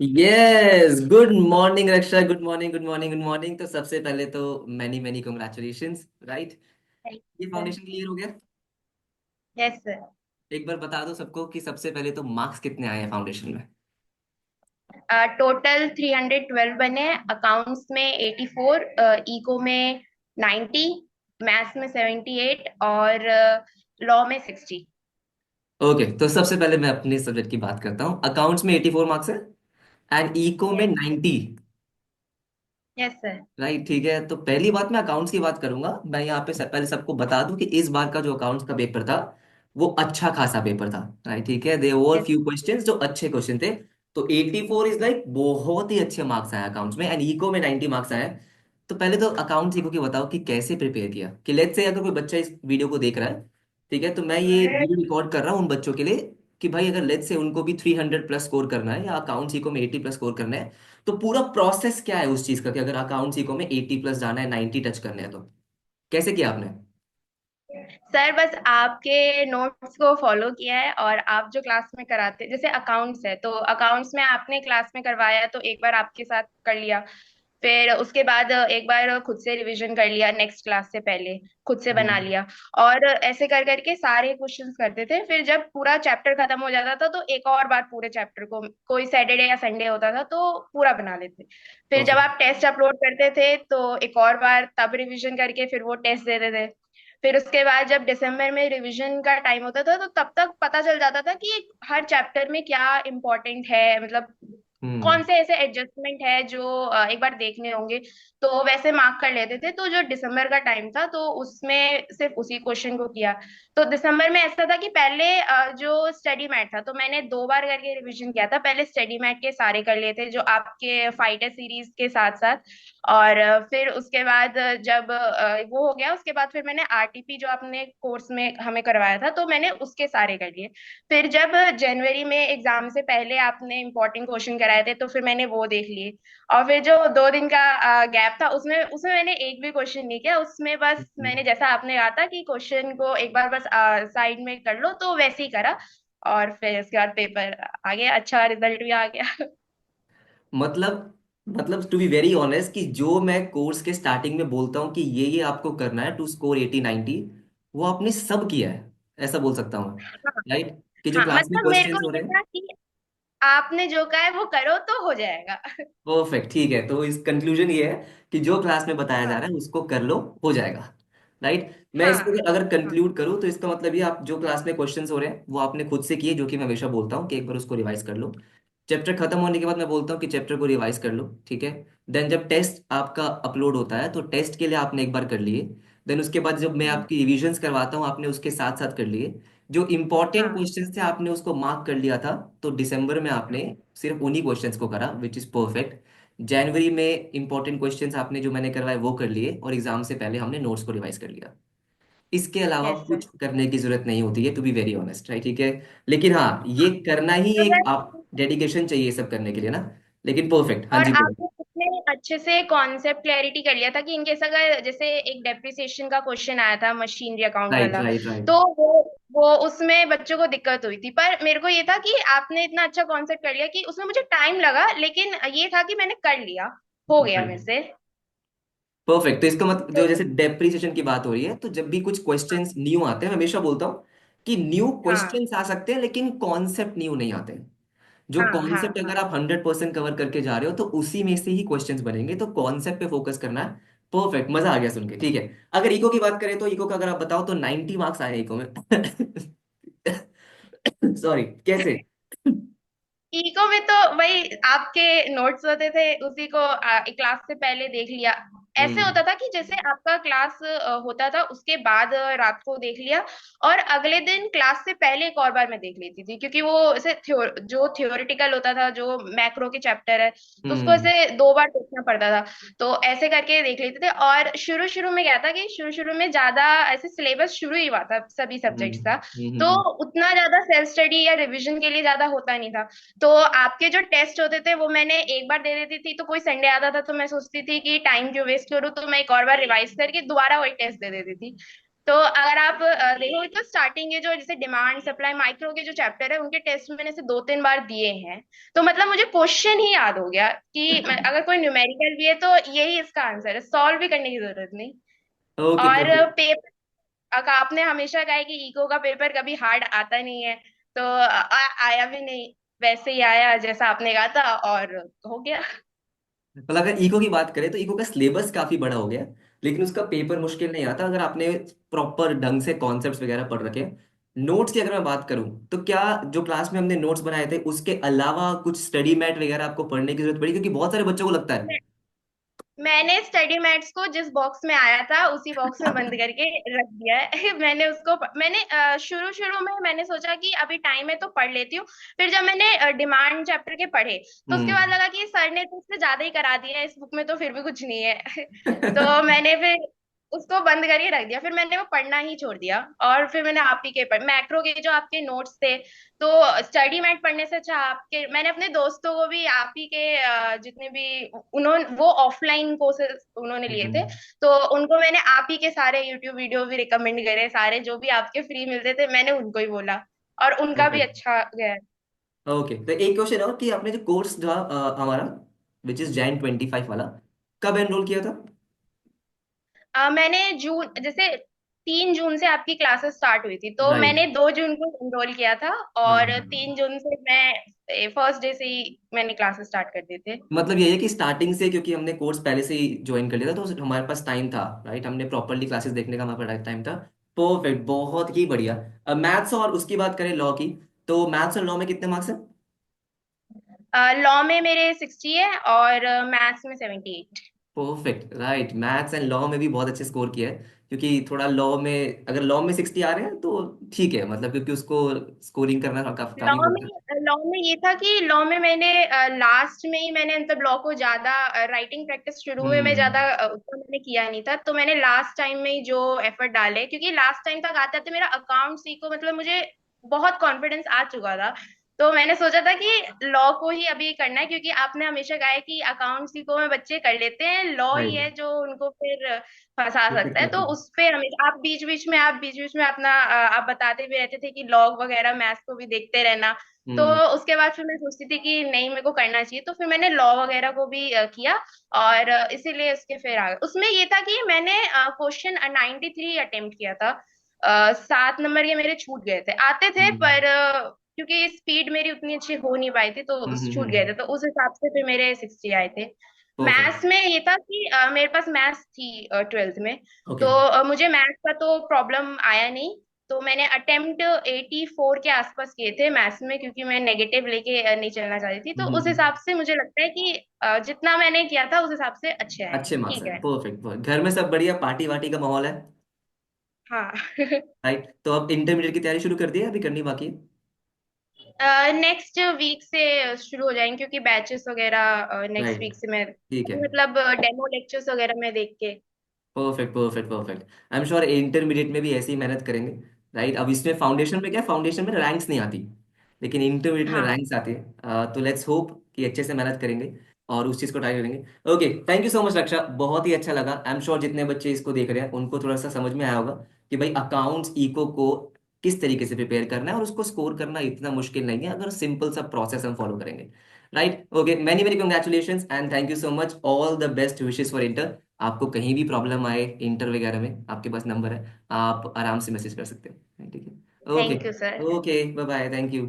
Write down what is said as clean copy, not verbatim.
Yes, good morning Raksha. Good morning, good morning, good morning. तो सबसे पहले तो मैनी मैनी कॉन्ग्रेचुलेशंस, राइट। ये फाउंडेशन क्लियर हो गया। Yes sir. एक बार बता दो सबको कि सबसे पहले तो मार्क्स कितने आए हैं फाउंडेशन में। टोटल 312 बने। अकाउंट्स में 84, इको में 90, मैथ्स में 78 और लॉ में 60। ओके, तो सबसे पहले मैं अपने सब्जेक्ट की बात करता हूँ। अकाउंट्स में 84 मार्क्स है एंड इको में यस। 90। Yes sir. राइट, ठीक है। तो पहली बात मैं अकाउंट्स की बात करूंगा। मैं यहाँ पे पहले सबको बता दूं कि इस बार का जो अकाउंट्स का पेपर था वो अच्छा खासा पेपर था। राइट, ठीक है। There were yes. Few questions जो अच्छे क्वेश्चन थे। तो 84 इज लाइक बहुत ही अच्छे मार्क्स आए अकाउंट्स में, एंड इको में 90 मार्क्स आए। तो पहले तो अकाउंट्स इको की बताओ कि कैसे प्रिपेयर किया। कि लेट्स से अगर कोई बच्चा इस वीडियो को देख रहा है, ठीक है, तो मैं ये वीडियो रिकॉर्ड कर रहा हूँ उन बच्चों के लिए कि भाई अगर लेट्स से उनको भी 300 प्लस स्कोर करना है या अकाउंट्स इको में 80 प्लस स्कोर करना है, तो पूरा प्रोसेस क्या है उस चीज का कि अगर अकाउंट्स इको में 80 प्लस जाना है, 90 टच करने हैं, तो कैसे किया आपने। सर बस आपके नोट्स को फॉलो किया है और आप जो क्लास में कराते, जैसे अकाउंट्स है तो अकाउंट्स में आपने क्लास में करवाया तो एक बार आपके साथ कर लिया। फिर उसके बाद एक बार खुद से रिवीजन कर लिया, नेक्स्ट क्लास से पहले खुद से बना हम्म। लिया। और ऐसे कर करके सारे क्वेश्चंस करते थे। फिर जब पूरा चैप्टर खत्म हो जाता था तो एक और बार पूरे चैप्टर को, कोई सैटरडे या संडे होता था तो पूरा बना लेते। फिर जब परफेक्ट। आप टेस्ट अपलोड करते थे तो एक और बार तब रिवीजन करके फिर वो टेस्ट देते थे। फिर उसके बाद जब दिसंबर में रिवीजन का टाइम होता था तो तब तक पता चल जाता था कि हर चैप्टर में क्या इम्पोर्टेंट है, मतलब कौन हम्म। से ऐसे एडजस्टमेंट है जो एक बार देखने होंगे। तो वैसे मार्क कर लेते थे। तो जो दिसंबर का टाइम था तो उसमें सिर्फ उसी क्वेश्चन को किया। तो दिसंबर में ऐसा था कि पहले जो स्टडी मैट था तो मैंने 2 बार करके रिवीजन किया था। पहले स्टडी मैट के सारे कर लिए थे जो आपके फाइटर सीरीज के साथ साथ। और फिर उसके बाद जब वो हो गया उसके बाद फिर मैंने आरटीपी जो आपने कोर्स में हमें करवाया था तो मैंने उसके सारे कर लिए। फिर जब जनवरी में एग्जाम से पहले आपने इंपॉर्टेंट क्वेश्चन कराए थे तो फिर मैंने वो देख लिए। और फिर जो 2 दिन का गैप था उसमें उसमें मैंने एक भी क्वेश्चन नहीं किया। उसमें बस मैंने जैसा आपने कहा था कि क्वेश्चन को एक बार बस साइड में कर लो तो वैसे ही करा। और फिर उसके बाद पेपर आ गया, अच्छा रिजल्ट भी आ गया। मतलब मतलब टू बी वेरी ऑनेस्ट कि जो मैं कोर्स के स्टार्टिंग में बोलता हूँ कि ये आपको करना है टू स्कोर 80 90, वो आपने सब किया है, ऐसा बोल सकता हूँ। राइट, कि जो हाँ क्लास में मतलब मेरे को क्वेश्चंस हो ये रहे हैं। था कि आपने जो कहा है वो करो तो हो जाएगा। परफेक्ट, ठीक है। तो इस कंक्लूजन ये है कि जो क्लास में बताया जा हाँ। रहा है उसको कर लो, हो जाएगा। राइट, मैं इसको हाँ। अगर हाँ। कंक्लूड करूँ तो इसका मतलब ये, आप जो क्लास में क्वेश्चंस हो रहे हैं वो आपने खुद से किए, जो कि मैं हमेशा बोलता हूँ कि एक बार उसको रिवाइज कर लो। चैप्टर खत्म होने के बाद मैं बोलता हूँ कि चैप्टर को रिवाइज कर लो, ठीक है। देन जब टेस्ट आपका अपलोड होता है तो टेस्ट के लिए आपने एक बार कर लिए। देन उसके बाद जब मैं हम्म। आपकी रिविजन्स करवाता हूँ आपने उसके साथ साथ कर लिए। जो इंपॉर्टेंट हाँ। क्वेश्चंस थे आपने उसको मार्क कर लिया था। तो दिसंबर में आपने सिर्फ उन्हीं क्वेश्चंस को करा, विच इज परफेक्ट। जनवरी में इंपॉर्टेंट क्वेश्चंस आपने जो मैंने करवाए वो कर लिए, और एग्जाम से पहले हमने नोट्स को रिवाइज कर लिया। इसके अलावा यस सर। कुछ करने की जरूरत नहीं होती है, to be very honest, right, ठीक है। लेकिन हाँ, ये करना ही तो एक आप बस। डेडिकेशन चाहिए सब करने के लिए ना। लेकिन परफेक्ट, हाँ और जी बोलो। आपने कितने अच्छे से कॉन्सेप्ट क्लैरिटी कर लिया था कि इनकेस अगर जैसे एक डेप्रिसिएशन का क्वेश्चन आया था मशीनरी अकाउंट राइट, वाला राइट, राइट। तो वो उसमें बच्चों को दिक्कत हुई थी। पर मेरे को ये था कि आपने इतना अच्छा कॉन्सेप्ट कर लिया कि उसमें मुझे टाइम लगा लेकिन ये था कि मैंने कर लिया, हो गया मेरे से। परफेक्ट, तो इसका मतलब तो जो जैसे डेप्रिसिएशन की बात हो रही है, तो जब भी कुछ क्वेश्चंस न्यू आते हैं, मैं हमेशा बोलता हूँ कि न्यू हाँ। क्वेश्चंस आ सकते हैं लेकिन कॉन्सेप्ट न्यू नहीं आते हैं। जो हाँ। हाँ। कॉन्सेप्ट अगर हाँ। आप 100% कवर करके जा रहे हो तो उसी में से ही क्वेश्चंस बनेंगे, तो कॉन्सेप्ट पे फोकस करना है। परफेक्ट, मजा आ गया सुन के, ठीक है। अगर इको की बात करें तो इको का अगर आप बताओ तो 90 मार्क्स आए इको में। सॉरी, कैसे। इको में तो वही आपके नोट्स होते थे उसी को एक क्लास से पहले देख लिया। ऐसे हम्म। होता था कि जैसे आपका क्लास होता था उसके बाद रात को देख लिया। और अगले दिन क्लास से पहले एक और बार मैं देख लेती थी क्योंकि वो ऐसे जो थियोरेटिकल होता था, जो मैक्रो के चैप्टर है तो उसको हम्म। ऐसे 2 बार देखना पड़ता था। तो ऐसे करके देख लेते थे। और शुरू शुरू में क्या था कि शुरू शुरू में ज्यादा ऐसे सिलेबस शुरू ही हुआ था सभी हम्म। सब्जेक्ट्स का। तो हम्म। उतना ज्यादा सेल्फ स्टडी या रिविजन के लिए ज्यादा होता नहीं था। तो आपके जो टेस्ट होते थे वो मैंने एक बार दे देती थी। तो कोई संडे आता था तो मैं सोचती थी कि टाइम क्यों वेस्ट करूँ, तो मैं एक और बार रिवाइज करके दोबारा वही टेस्ट दे देती थी। तो अगर आप देखोगे तो स्टार्टिंग के जो जैसे डिमांड सप्लाई माइक्रो के जो चैप्टर है उनके टेस्ट मैंने से 2-3 बार दिए हैं। तो मतलब मुझे क्वेश्चन ही याद हो गया कि अगर कोई न्यूमेरिकल भी है तो यही इसका आंसर है, सॉल्व भी करने की जरूरत नहीं। ओके और परफेक्ट। पेपर, आपने हमेशा कहा है कि इको का पेपर कभी हार्ड आता नहीं है, तो आया भी नहीं, वैसे ही आया जैसा आपने कहा था और हो गया। मतलब अगर इको की बात करें तो इको का सिलेबस काफी बड़ा हो गया, लेकिन उसका पेपर मुश्किल नहीं आता अगर आपने प्रॉपर ढंग से कॉन्सेप्ट्स वगैरह पढ़ रखे हैं। नोट्स की अगर मैं बात करूं तो क्या जो क्लास में हमने नोट्स बनाए थे उसके अलावा कुछ स्टडी मैट वगैरह आपको पढ़ने की जरूरत पड़ी, क्योंकि बहुत सारे बच्चों को लगता है। मैंने स्टडी मैट्स को जिस बॉक्स में आया था उसी बॉक्स में बंद करके रख दिया है। मैंने उसको शुरू शुरू में मैंने सोचा कि अभी टाइम है तो पढ़ लेती हूँ। फिर जब मैंने डिमांड चैप्टर के पढ़े तो उसके बाद हम्म। लगा कि सर ने तो इससे ज्यादा ही करा दिया है, इस बुक में तो फिर भी कुछ नहीं है। तो मैंने फिर उसको बंद करके रख दिया, फिर मैंने वो पढ़ना ही छोड़ दिया। और फिर मैंने आप ही के पढ़ मैक्रो के जो आपके नोट्स थे, तो स्टडी मैट पढ़ने से अच्छा आपके, मैंने अपने दोस्तों को भी आप ही के जितने भी उन्होंने वो ऑफलाइन कोर्सेज उन्होंने लिए थे, हम्म। तो उनको मैंने आप ही के सारे यूट्यूब वीडियो भी रिकमेंड करे, सारे जो भी आपके फ्री मिलते थे मैंने उनको ही बोला, और उनका भी परफेक्ट। अच्छा गया। ओके, तो एक क्वेश्चन और कि आपने जो कोर्स था हमारा विच इज Jan 25 वाला, कब एनरोल किया था? मैंने जून जैसे 3 जून से आपकी क्लासेस स्टार्ट हुई थी, तो राइट। मैंने 2 जून को एनरोल किया था। हाँ और हाँ हाँ। 3 जून से मैं फर्स्ट डे से ही मैंने क्लासेस स्टार्ट कर दी थे। मतलब ये है कि स्टार्टिंग से, क्योंकि हमने कोर्स पहले से ही ज्वाइन कर लिया था तो हमारे पास टाइम था, राइट, हमने प्रॉपरली क्लासेस देखने का हमारे पास टाइम था। परफेक्ट, बहुत ही बढ़िया। अब मैथ्स और उसकी बात करें लॉ की, तो मैथ्स और लॉ में कितने मार्क्स हैं? लॉ में मेरे 60 है और मैथ्स में 78। Perfect, right, maths and law में भी बहुत अच्छे स्कोर किया है। क्योंकि थोड़ा लॉ में, अगर लॉ में 60 आ रहे हैं तो ठीक है, मतलब क्योंकि उसको स्कोरिंग करना काफी लॉ में होता है। लॉ में ये था कि लॉ में मैंने लास्ट में ही मैंने मतलब लॉ को ज्यादा राइटिंग प्रैक्टिस शुरू में मैं ज्यादा हम्म। उतना मैंने किया नहीं था, तो मैंने लास्ट टाइम में ही जो एफर्ट डाले, क्योंकि लास्ट टाइम तक आते आते मेरा अकाउंट सीखो मतलब मुझे बहुत कॉन्फिडेंस आ चुका था। तो मैंने सोचा था कि लॉ को ही अभी करना है, क्योंकि आपने हमेशा कहा है कि अकाउंट सीखो में बच्चे कर लेते हैं, लॉ ही राइट। है जो उनको फिर फंसा दिक्कत सकता है। करते तो हैं। उस पे हमेशा आप बीच बीच में अपना आप बताते भी रहते थे कि लॉग वगैरह मैथ्स को भी देखते रहना। तो हम्म। उसके बाद फिर मैं सोचती थी कि नहीं मेरे को करना चाहिए, तो फिर मैंने लॉ वगैरह को भी किया। और इसीलिए उसके फिर आ गए। उसमें ये था कि मैंने क्वेश्चन 93 अटेम्प्ट किया था। 7 नंबर के मेरे छूट गए थे, आते थे हम्म। पर क्योंकि स्पीड मेरी उतनी अच्छी हो नहीं पाई थी तो छूट गए थे, तो उस हिसाब से फिर मेरे 60 आए थे। परफेक्ट। मैथ्स में ये था कि मेरे पास मैथ्स थी 12th में। ओके। तो मुझे मैथ्स का तो प्रॉब्लम आया नहीं। तो मैंने अटेम्प्ट 84 के आसपास किए थे मैथ्स में, क्योंकि मैं नेगेटिव लेके नहीं चलना चाहती थी। तो उस हम्म। हिसाब से मुझे लगता है कि जितना मैंने किया था उस हिसाब से अच्छे आए हैं, अच्छे मार्क्स ठीक है, है। परफेक्ट। घर में सब बढ़िया, पार्टी वार्टी का माहौल है? हाँ। राइट, तो अब इंटरमीडिएट की तैयारी शुरू कर दी है, अभी करनी बाकी है? नेक्स्ट वीक से शुरू हो जाएंगे, क्योंकि बैचेस वगैरह नेक्स्ट राइट। वीक से मैं ठीक है। मतलब डेमो लेक्चर्स वगैरह मैं देख के। Perfect perfect perfect. I am sure intermediate में भी ऐसे ही मेहनत करेंगे। राइट, अब इसमें फाउंडेशन में क्या, फाउंडेशन में रैंक्स नहीं आती, लेकिन इंटरमीडिएट में हाँ, रैंक्स आती है। तो लेट्स होप कि अच्छे से मेहनत करेंगे और उस चीज़ को ट्राई करेंगे। Okay, thank you so much Raksha, बहुत ही अच्छा लगा। आई एम श्योर जितने बच्चे इसको देख रहे हैं उनको थोड़ा सा समझ में आया होगा कि भाई अकाउंट्स इको को किस तरीके से प्रिपेयर करना है, और उसको स्कोर करना इतना मुश्किल नहीं है अगर सिंपल सा प्रोसेस हम फॉलो करेंगे। Right, okay, many many congratulation and thank you so much, all the best wishes for inter. आपको कहीं भी प्रॉब्लम आए इंटर वगैरह में, आपके पास नंबर है, आप आराम से मैसेज कर सकते हैं, ठीक है? Okay. Thank you sir. Okay, bye bye, thank you.